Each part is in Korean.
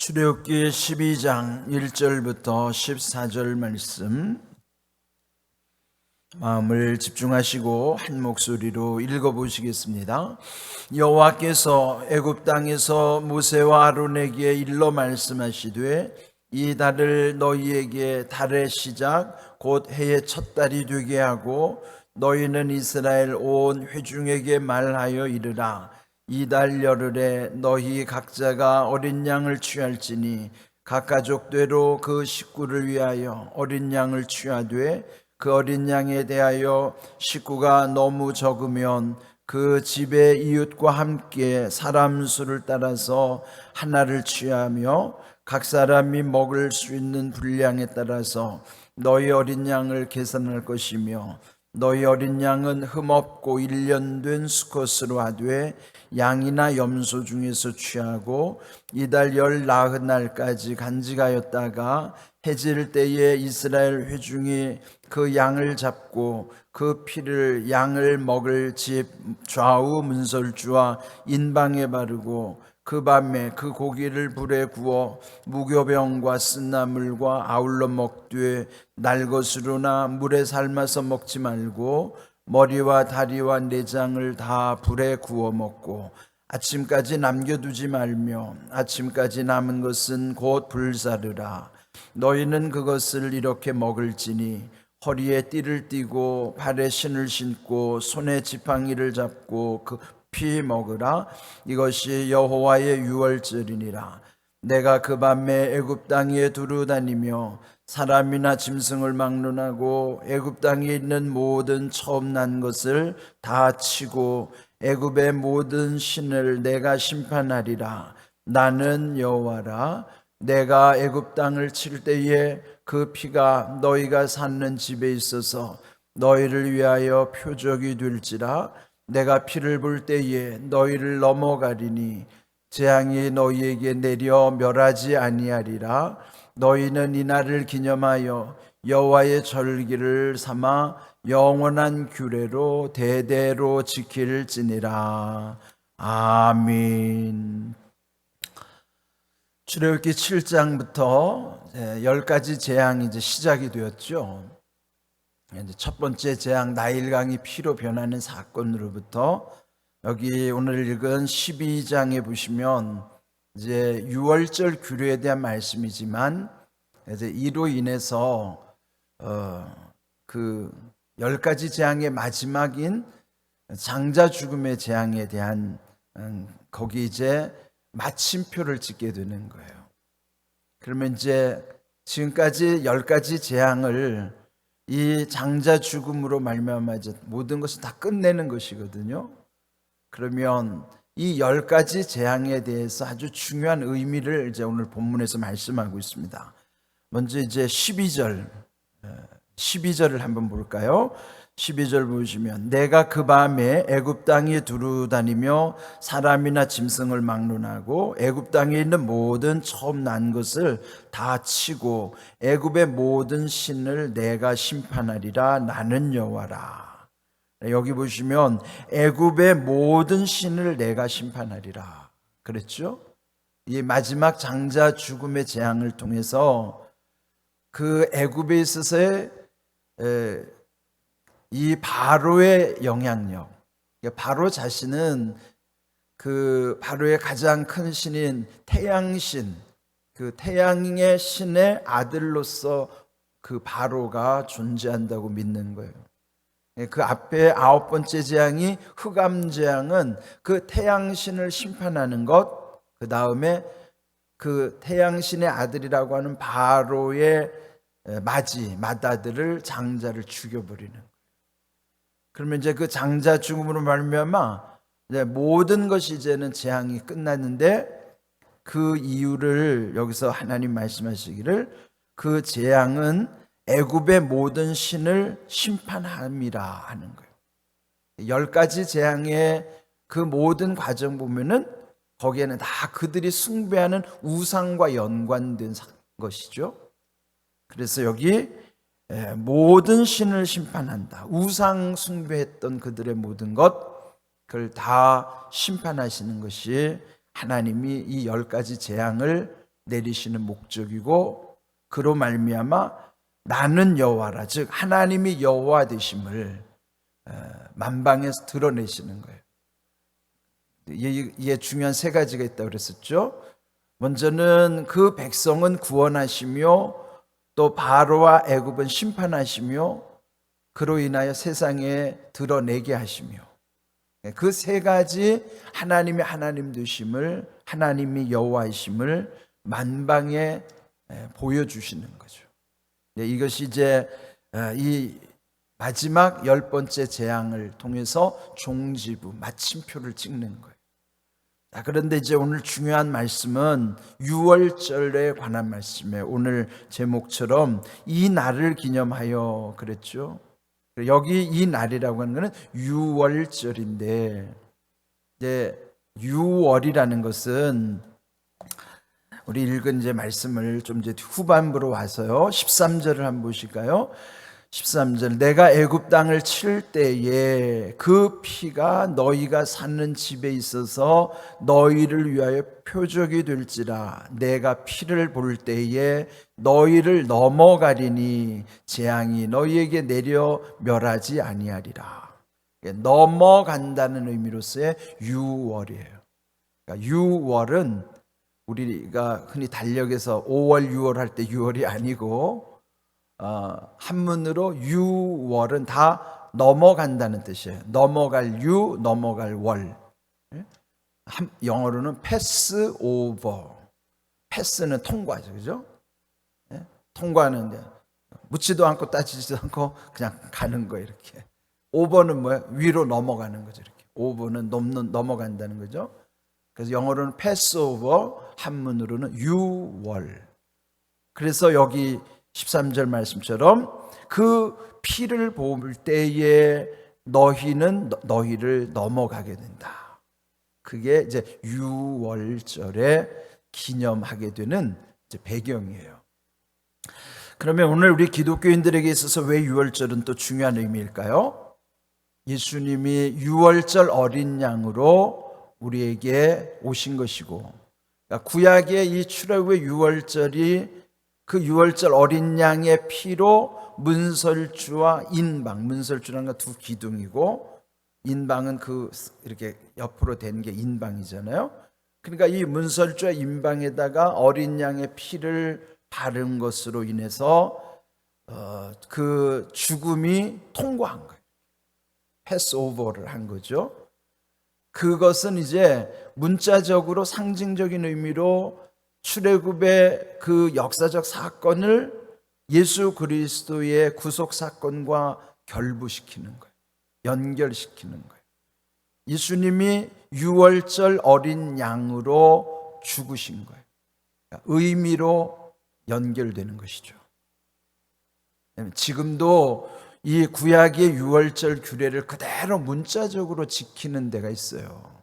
출애굽기 12장 1절부터 14절 말씀 마음을 집중하시고 한 목소리로 읽어보시겠습니다. 여호와께서 애굽 땅에서 모세와 아론에게 일러 말씀하시되 이 달을 너희에게 달의 시작 곧 해의 첫 달이 되게 하고 너희는 이스라엘 온 회중에게 말하여 이르라. 이 달 열흘에 너희 각자가 어린 양을 취할지니 각 가족대로 그 식구를 위하여 어린 양을 취하되 그 어린 양에 대하여 식구가 너무 적으면 그 집의 이웃과 함께 사람 수를 따라서 하나를 취하며 각 사람이 먹을 수 있는 분량에 따라서 너희 어린 양을 계산할 것이며 너희 어린 양은 흠없고 1년 된 수컷으로 하되 양이나 염소 중에서 취하고 이달 열 나흔 날까지 간직하였다가 해질 때에 이스라엘 회중이 그 양을 잡고 그 피를 양을 먹을 집 좌우 문설주와 인방에 바르고 그 밤에 그 고기를 불에 구워 무교병과 쓴나물과 아울러 먹되 날것으로나 물에 삶아서 먹지 말고 머리와 다리와 내장을 다 불에 구워 먹고 아침까지 남겨두지 말며 아침까지 남은 것은 곧 불사르라. 너희는 그것을 이렇게 먹을지니 허리에 띠를 띠고 발에 신을 신고 손에 지팡이를 잡고 그 피 먹으라. 이것이 여호와의 유월절이니라. 내가 그 밤에 애굽 땅에 두루 다니며 사람이나 짐승을 막론하고 애굽 땅에 있는 모든 처음 난 것을 다 치고 애굽의 모든 신을 내가 심판하리라. 나는 여호와라. 내가 애굽 땅을 칠 때에 그 피가 너희가 사는 집에 있어서 너희를 위하여 표적이 될지라. 내가 피를 볼 때에 너희를 넘어가리니 재앙이 너희에게 내려 멸하지 아니하리라. 너희는 이 날을 기념하여 여호와의 절기를 삼아 영원한 규례로 대대로 지킬지니라. 아멘. 출애굽기 7장부터 10가지 재앙이 이제 시작이 되었죠. 첫 번째 재앙 나일강이 피로 변하는 사건으로부터 여기 오늘 읽은 12장에 보시면 이제 유월절 규례에 대한 말씀이지만 이제 이로 인해서 그 10가지 재앙의 마지막인 장자 죽음의 재앙에 대한 거기 이제 마침표를 찍게 되는 거예요. 그러면 이제 지금까지 10가지 재앙을 이 장자 죽음으로 말미암아 이제 모든 것을 다 끝내는 것이거든요. 그러면 이 10가지 재앙에 대해서 아주 중요한 의미를 이제 오늘 본문에서 말씀하고 있습니다. 먼저 이제 12절을 한번 볼까요? 12절 보시면 내가 그 밤에 애굽 땅에 두루 다니며 사람이나 짐승을 막론하고 애굽 땅에 있는 모든 처음 난 것을 다 치고 애굽의 모든 신을 내가 심판하리라. 나는 여호와라. 여기 보시면 애굽의 모든 신을 내가 심판하리라 그랬죠. 이 마지막 장자 죽음의 재앙을 통해서 그 애굽에 있어서의 이 바로의 영향력, 바로 자신은 그 바로의 가장 큰 신인 태양신, 그 태양의 신의 아들로서 그 바로가 존재한다고 믿는 거예요. 그 앞에 9번째 재앙이 흑암재앙은 그 태양신을 심판하는 것, 그 다음에 그 태양신의 아들이라고 하는 바로의 맏아들을 장자를 죽여버리는 거예요. 그러면 이제 그 장자 죽음으로 말미암아 모든 것이 이제는 재앙이 끝났는데 그 이유를 여기서 하나님 말씀하시기를 그 재앙은 애굽의 모든 신을 심판함이라 하는 거예요. 10가지 재앙의 그 모든 과정 보면은 거기에는 다 그들이 숭배하는 우상과 연관된 것이죠. 그래서 여기 모든 신을 심판한다. 우상 숭배했던 그들의 모든 것, 그걸 다 심판하시는 것이 하나님이 이 10가지 재앙을 내리시는 목적이고, 그로 말미암아 나는 여호와라, 즉 하나님이 여호와 되심을 만방에서 드러내시는 거예요. 이게 중요한 세 가지가 있다고 그랬었죠. 먼저는 그 백성은 구원하시며, 또 바로와 애굽은 심판하시며, 그로 인하여 세상에 드러내게 하시며, 그 세 가지 하나님이 하나님 되심을, 하나님이 여호와이심을 만방에 보여주시는 거죠. 이것이 이제 이 마지막 10번째 재앙을 통해서 종지부, 마침표를 찍는 거예요. 그런데 이제 오늘 중요한 말씀은 유월절에 관한 말씀이에요. 오늘 제목처럼 이 날을 기념하여 그랬죠. 여기 이 날이라고 하는 것은 유월절인데, 이제 유월이라는 것은 우리 읽은 이제 말씀을 좀 이제 후반부로 와서요, 13절을 한번 보실까요? 13절, 내가 애굽 땅을 칠 때에 그 피가 너희가 사는 집에 있어서 너희를 위하여 표적이 될지라. 내가 피를 볼 때에 너희를 넘어가리니 재앙이 너희에게 내려 멸하지 아니하리라. 넘어간다는 의미로서의 유월이에요. 그러니까 유월은 우리가 흔히 달력에서 5월 6월 할 때 6월이 아니고, 한문으로 유월은 다 넘어간다는 뜻이에요. 넘어갈 유, 넘어갈 월. 영어로는 패스 오버. 패스는 통과죠, 그죠? 통과하는데 묻지도 않고 따지지도 않고 그냥 가는 거예요, 이렇게. 오버는 뭐야? 위로 넘어가는 거죠, 이렇게. 오버는 넘어간다는 거죠. 그래서 영어로는 패스 오버, 한문으로는 유월. 그래서 여기 13절 말씀처럼 그 피를 볼 때에 너희는 너희를 넘어가게 된다. 그게 이제 유월절에 기념하게 되는 이제 배경이에요. 그러면 오늘 우리 기독교인들에게 있어서 왜 유월절은 또 중요한 의미일까요? 예수님이 유월절 어린 양으로 우리에게 오신 것이고, 그러니까 구약의 이 출애굽의 유월절이 그 유월절 어린 양의 피로 문설주와 인방, 문설주라는 건 두 기둥이고, 인방은 그 이렇게 옆으로 된 게 인방이잖아요. 그러니까 이 문설주와 인방에다가 어린 양의 피를 바른 것으로 인해서 그 죽음이 통과한 거예요. 패스오버를 한 거죠. 그것은 이제 문자적으로 상징적인 의미로 출애굽의 그 역사적 사건을 예수 그리스도의 구속 사건과 결부시키는 거예요. 연결시키는 거예요. 예수님이 유월절 어린 양으로 죽으신 거예요. 의미로 연결되는 것이죠. 지금도 이 구약의 유월절 규례를 그대로 문자적으로 지키는 데가 있어요.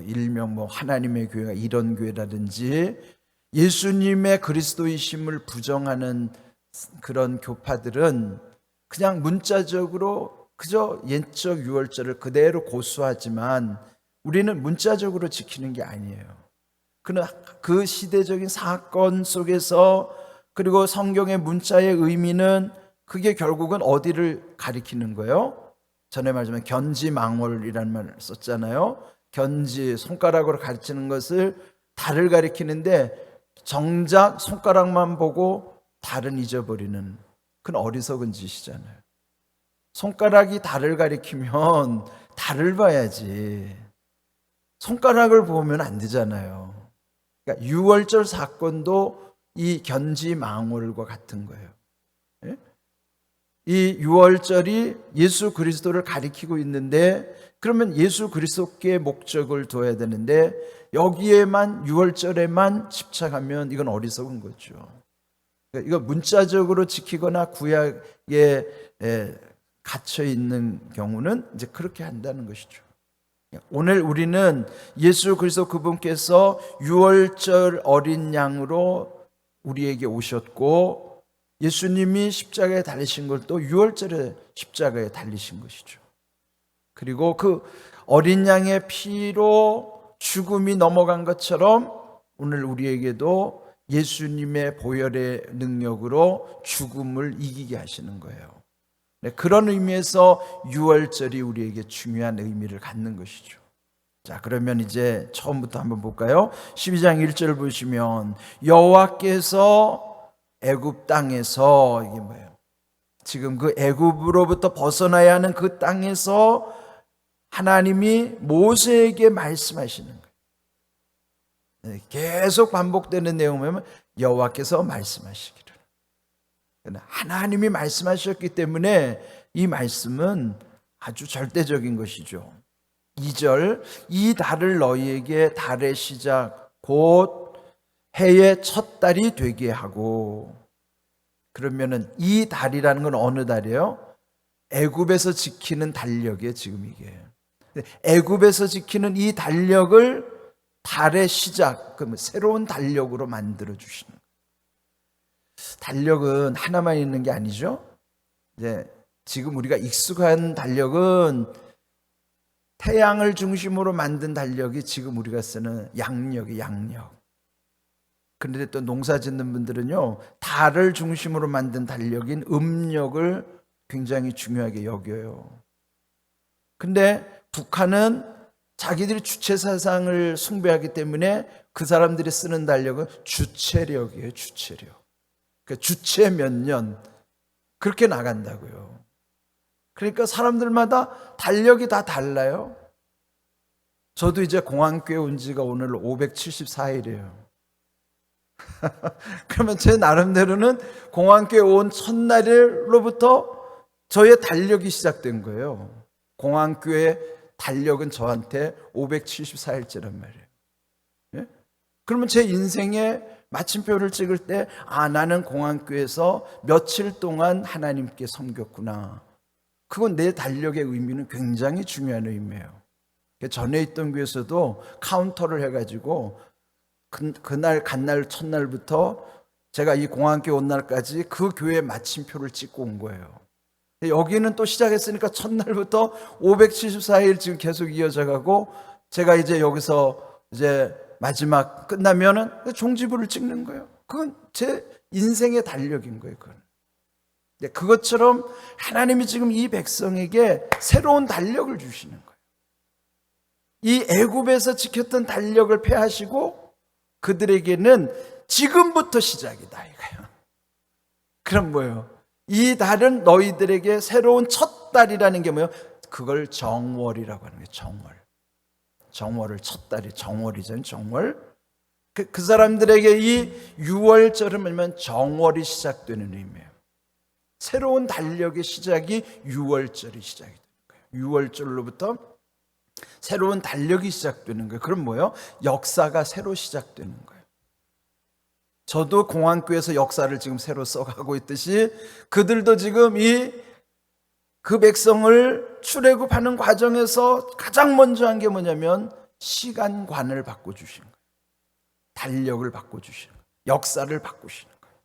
일명 하나님의 교회가 이런 교회라든지, 예수님의 그리스도이심을 부정하는 그런 교파들은 그냥 문자적으로 그저 옛적 유월절을 그대로 고수하지만 우리는 문자적으로 지키는 게 아니에요. 그러나 그 시대적인 사건 속에서, 그리고 성경의 문자의 의미는 그게 결국은 어디를 가리키는 거예요? 전에 말하자면 견지망월이라는 말을 썼잖아요. 견지, 손가락으로 가르치는 것을 달을 가리키는데 정작 손가락만 보고 달은 잊어버리는 그건 어리석은 짓이잖아요. 손가락이 달을 가리키면 달을 봐야지, 손가락을 보면 안 되잖아요. 그러니까 유월절 사건도 이 견지망월과 같은 거예요. 이 유월절이 예수 그리스도를 가리키고 있는데, 그러면 예수 그리스도께 목적을 둬야 되는데 여기에만, 유월절에만 집착하면 이건 어리석은 거죠. 그러니까 이거 문자적으로 지키거나 구약에 갇혀 있는 경우는 이제 그렇게 한다는 것이죠. 오늘 우리는 예수 그리스도 그분께서 유월절 어린 양으로 우리에게 오셨고, 예수님이 십자가에 달리신 걸 또 유월절에 십자가에 달리신 것이죠. 그리고 그 어린 양의 피로 죽음이 넘어간 것처럼 오늘 우리에게도 예수님의 보혈의 능력으로 죽음을 이기게 하시는 거예요. 네, 그런 의미에서 유월절이 우리에게 중요한 의미를 갖는 것이죠. 자, 그러면 이제 처음부터 한번 볼까요? 12장 1절 보시면 여호와께서 애굽 땅에서, 이게 뭐예요? 지금 그 애굽으로부터 벗어나야 하는 그 땅에서 하나님이 모세에게 말씀하시는 거예요. 네, 계속 반복되는 내용을 보면 여호와께서 말씀하시기를. 하나님이 말씀하셨기 때문에 이 말씀은 아주 절대적인 것이죠. 2절, 이 달을 너희에게 달의 시작 곧 해의 첫 달이 되게 하고. 그러면은 이 달이라는 건 어느 달이에요? 애굽에서 지키는 달력이에요. 지금 이게 애굽에서 지키는 이 달력을 달의 시작, 그러면 새로운 달력으로 만들어 주시는 거예요. 달력은 하나만 있는 게 아니죠. 이제 지금 우리가 익숙한 달력은 태양을 중심으로 만든 달력이 지금 우리가 쓰는 양력이 양력. 그런데 또 농사 짓는 분들은요, 달을 중심으로 만든 달력인 음력을 굉장히 중요하게 여겨요. 근데 북한은 자기들이 주체 사상을 숭배하기 때문에 그 사람들이 쓰는 달력은 주체력이에요. 주체력. 그러니까 주체 몇 년 그렇게 나간다고요. 그러니까 사람들마다 달력이 다 달라요. 저도 이제 공안교회 온 지가 오늘 574일이에요. 그러면 제 나름대로는 공안교회 온 첫날로부터 저의 달력이 시작된 거예요. 공안교회 달력은 저한테 574일째란 말이에요. 예? 그러면 제 인생의 마침표를 찍을 때, 아, 나는 공안교회에서 며칠 동안 하나님께 섬겼구나. 그건 내 달력의 의미는 굉장히 중요한 의미예요. 전에 있던 교회에서도 카운터를 해가지고 그날 간날 첫날부터 제가 이 공안교회 온 날까지 그 교회 마침표를 찍고 온 거예요. 여기는 또 시작했으니까 첫날부터 574일 지금 계속 이어져 가고, 제가 이제 여기서 이제 마지막 끝나면은 종지부를 찍는 거예요. 그건 제 인생의 달력인 거예요. 그건. 그것처럼 하나님이 지금 이 백성에게 새로운 달력을 주시는 거예요. 이 애굽에서 지켰던 달력을 폐하시고 그들에게는 지금부터 시작이다 이거예요. 그럼 뭐예요? 이 달은 너희들에게 새로운 첫 달이라는 게 뭐예요? 그걸 정월이라고 하는 거예요. 정월. 정월을 첫 달이 정월이잖아요. 정월. 그 사람들에게 이 유월절은 뭐냐면 정월이 시작되는 의미예요. 새로운 달력의 시작이 유월절이 시작이 되는 거예요. 유월절로부터 새로운 달력이 시작되는 거예요. 그럼 뭐예요? 역사가 새로 시작되는 거예요. 저도 공안교회에서 역사를 지금 새로 써가고 있듯이 그들도 지금 그 백성을 출애굽하는 과정에서 가장 먼저 한 게 뭐냐면 시간관을 바꿔주신 거예요. 달력을 바꿔주시는 거예요. 역사를 바꾸시는 거예요.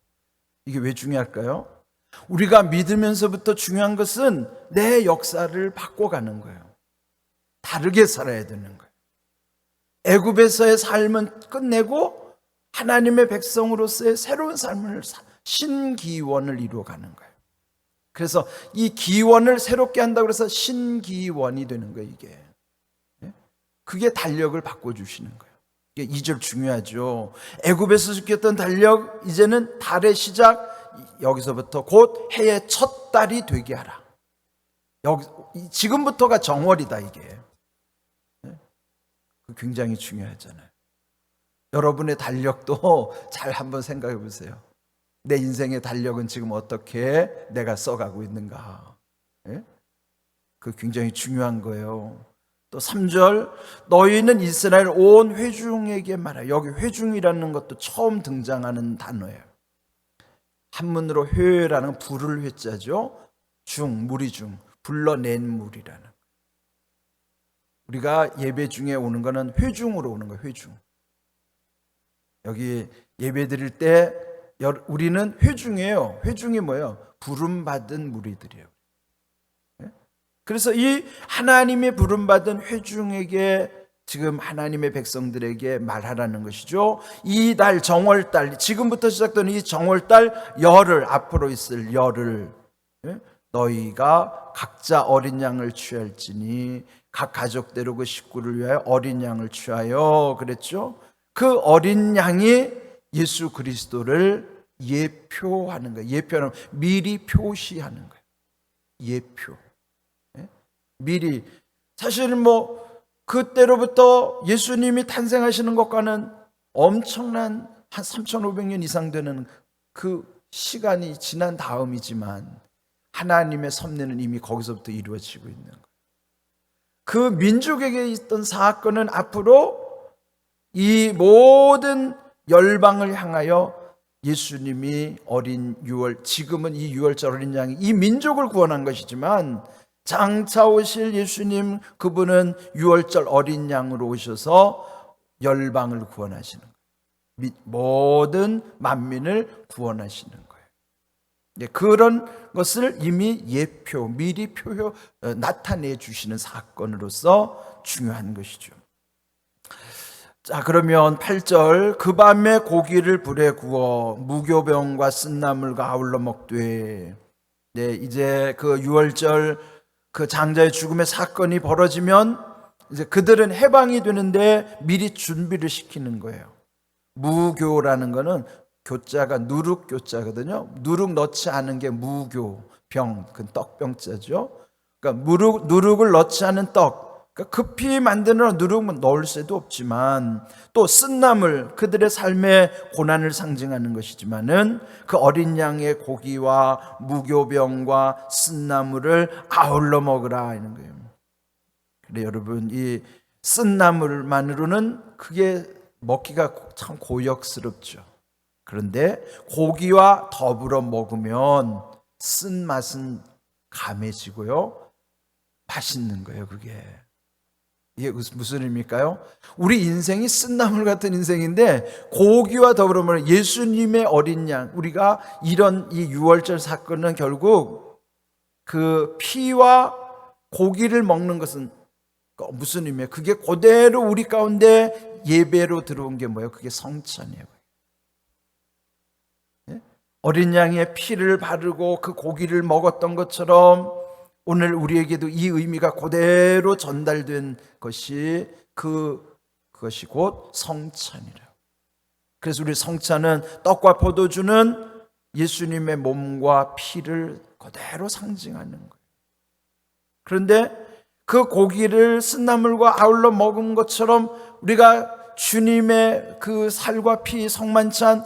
이게 왜 중요할까요? 우리가 믿으면서부터 중요한 것은 내 역사를 바꿔가는 거예요. 다르게 살아야 되는 거예요. 애굽에서의 삶은 끝내고 하나님의 백성으로서의 새로운 삶을 신기원을 이루어가는 거예요. 그래서 이 기원을 새롭게 한다고 해서 신기원이 되는 거예요. 이게 그게 달력을 바꿔주시는 거예요. 이게 2절 중요하죠. 애굽에서 지켰던 달력, 이제는 달의 시작, 여기서부터 곧 해의 첫 달이 되게 하라. 지금부터가 정월이다 이게. 굉장히 중요하잖아요. 여러분의 달력도 잘 한번 생각해 보세요. 내 인생의 달력은 지금 어떻게 내가 써가고 있는가. 그 굉장히 중요한 거예요. 또 3절, 너희는 이스라엘 온 회중에게 말하라. 여기 회중이라는 것도 처음 등장하는 단어예요. 한문으로 회라는 부를 회자죠. 중, 무리 중, 불러낸 무리라는. 우리가 예배 중에 오는 거는 회중으로 오는 거예요. 회중. 여기 예배 드릴 때 우리는 회중이에요. 회중이 뭐예요? 부름받은 무리들이에요. 그래서 이 하나님의 부름받은 회중에게 지금 하나님의 백성들에게 말하라는 것이죠. 이 달 정월달, 지금부터 시작되는 이 정월달 열흘, 앞으로 있을 열흘, 너희가 각자 어린 양을 취할지니 각 가족대로 그 식구를 위하여 어린 양을 취하여 그랬죠. 그 어린 양이 예수 그리스도를 예표하는 거예요. 예표는 미리 표시하는 거예요. 예표. 미리. 사실은 뭐 그때로부터 예수님이 탄생하시는 것과는 엄청난 한 3,500년 이상 되는 그 시간이 지난 다음이지만 하나님의 섭리는 이미 거기서부터 이루어지고 있는 거예요. 그 민족에게 있던 사건은 앞으로 이 모든 열방을 향하여 예수님이 어린 유월, 지금은 이 유월절 어린 양이 이 민족을 구원한 것이지만 장차 오실 예수님, 그분은 유월절 어린 양으로 오셔서 열방을 구원하시는 거예요. 모든 만민을 구원하시는 거예요. 그런 것을 이미 예표, 미리 나타내 주시는 사건으로서 중요한 것이죠. 자, 그러면 8절, 그 밤에 고기를 불에 구워 무교병과 쓴나물과 아울러 먹되. 네, 이제 그 유월절 그 장자의 죽음의 사건이 벌어지면 이제 그들은 해방이 되는데 미리 준비를 시키는 거예요. 무교라는 거는 교자가 누룩 교자거든요. 누룩 넣지 않은 게 무교, 병, 그 떡병자죠. 그러니까 누룩을 넣지 않은 떡. 그러니까 급히 만드는 누룩은 넣을 수도 없지만 또 쓴나물, 그들의 삶의 고난을 상징하는 것이지만은 그 어린 양의 고기와 무교병과 쓴나물을 아울러 먹으라 이런 거예요. 그래 여러분, 이 쓴나물만으로는 그게 먹기가 참 고역스럽죠. 그런데 고기와 더불어 먹으면 쓴맛은 감해지고요, 맛있는 거예요. 그게 이게 무슨 의미일까요? 우리 인생이 쓴나물 같은 인생인데 고기와 더불어 먹는 예수님의 어린 양, 우리가 이런 이 유월절 사건은 결국 그 피와 고기를 먹는 것은 무슨 의미예요? 그게 그대로 우리 가운데 예배로 들어온 게 뭐예요? 그게 성찬이에요. 어린 양의 피를 바르고 그 고기를 먹었던 것처럼 오늘 우리에게도 이 의미가 그대로 전달된 것이 그것이 곧 성찬이래요. 그래서 우리 성찬은 떡과 포도주는 예수님의 몸과 피를 그대로 상징하는 거예요. 그런데 그 고기를 쓴나물과 아울러 먹은 것처럼 우리가 주님의 그 살과 피, 성찬,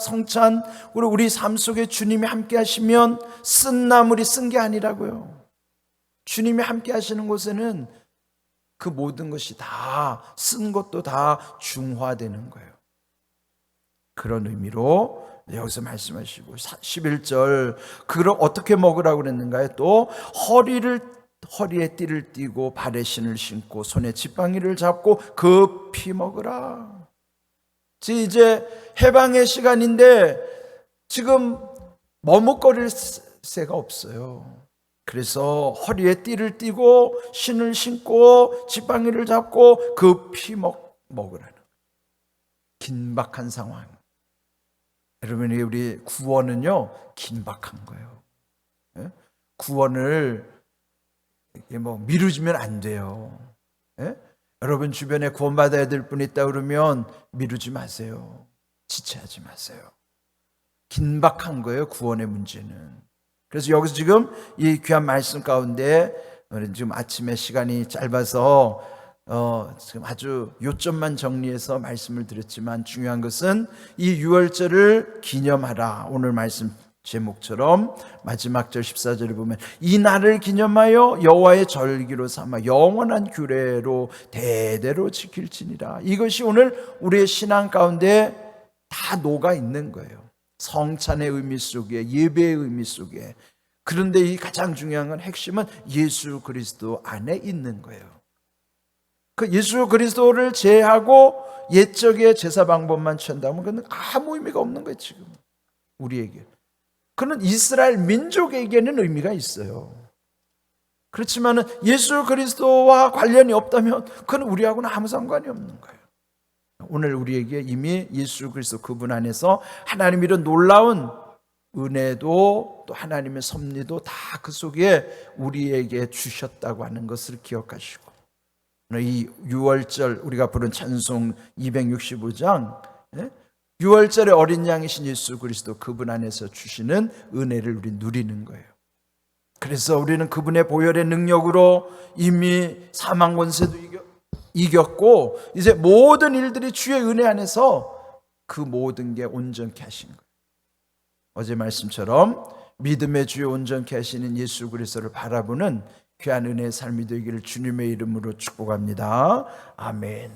그리고 우리 삶 속에 주님이 함께 하시면 쓴나물이 쓴 게 아니라고요. 주님이 함께 하시는 곳에는 그 모든 것이 다 쓴 것도 다 중화되는 거예요. 그런 의미로 여기서 말씀하시고 11절, 그걸 어떻게 먹으라고 그랬는가요? 또 허리에 띠를 띠고 발에 신을 신고 손에 지팡이를 잡고 급히 먹으라. 이제 해방의 시간인데 지금 머뭇거릴 새가 없어요. 그래서 허리에 띠를 띠고 신을 신고 지팡이를 잡고 급히 먹으라는 긴박한 상황. 여러분, 우리 구원은요 긴박한 거예요. 구원을 미루지면 안 돼요. 여러분 주변에 구원받아야 될 분 있다 그러면 미루지 마세요. 지체하지 마세요. 긴박한 거예요, 구원의 문제는. 그래서 여기서 지금 이 귀한 말씀 가운데 지금 아침에 시간이 짧아서 지금 아주 요점만 정리해서 말씀을 드렸지만 중요한 것은 이 유월절을 기념하라. 오늘 말씀 제목처럼 마지막 절 14절을 보면 이 날을 기념하여 여호와의 절기로 삼아 영원한 규례로 대대로 지킬지니라. 이것이 오늘 우리의 신앙 가운데 다 녹아 있는 거예요. 성찬의 의미 속에, 예배의 의미 속에. 그런데 이 가장 중요한 건, 핵심은 예수 그리스도 안에 있는 거예요. 그 예수 그리스도를 제하고 옛적의 제사 방법만 취한다면 그건 아무 의미가 없는 거예요. 지금 우리에게. 그는 이스라엘 민족에게는 의미가 있어요. 그렇지만 예수 그리스도와 관련이 없다면 그건 우리하고는 아무 상관이 없는 거예요. 오늘 우리에게 이미 예수 그리스도 그분 안에서 하나님의 이런 놀라운 은혜도 또 하나님의 섭리도 다 그 속에 우리에게 주셨다고 하는 것을 기억하시고, 이 6월절 우리가 부른 찬송 265장 6월절에 어린 양이신 예수 그리스도 그분 안에서 주시는 은혜를 우리 누리는 거예요. 그래서 우리는 그분의 보혈의 능력으로 이미 사망 권세도 이겼고 이제 모든 일들이 주의 은혜 안에서 그 모든 게 온전케 하신 거예요. 어제 말씀처럼 믿음의 주에 온전케 하시는 예수 그리스도를 바라보는 귀한 은혜의 삶이 되기를 주님의 이름으로 축복합니다. 아멘.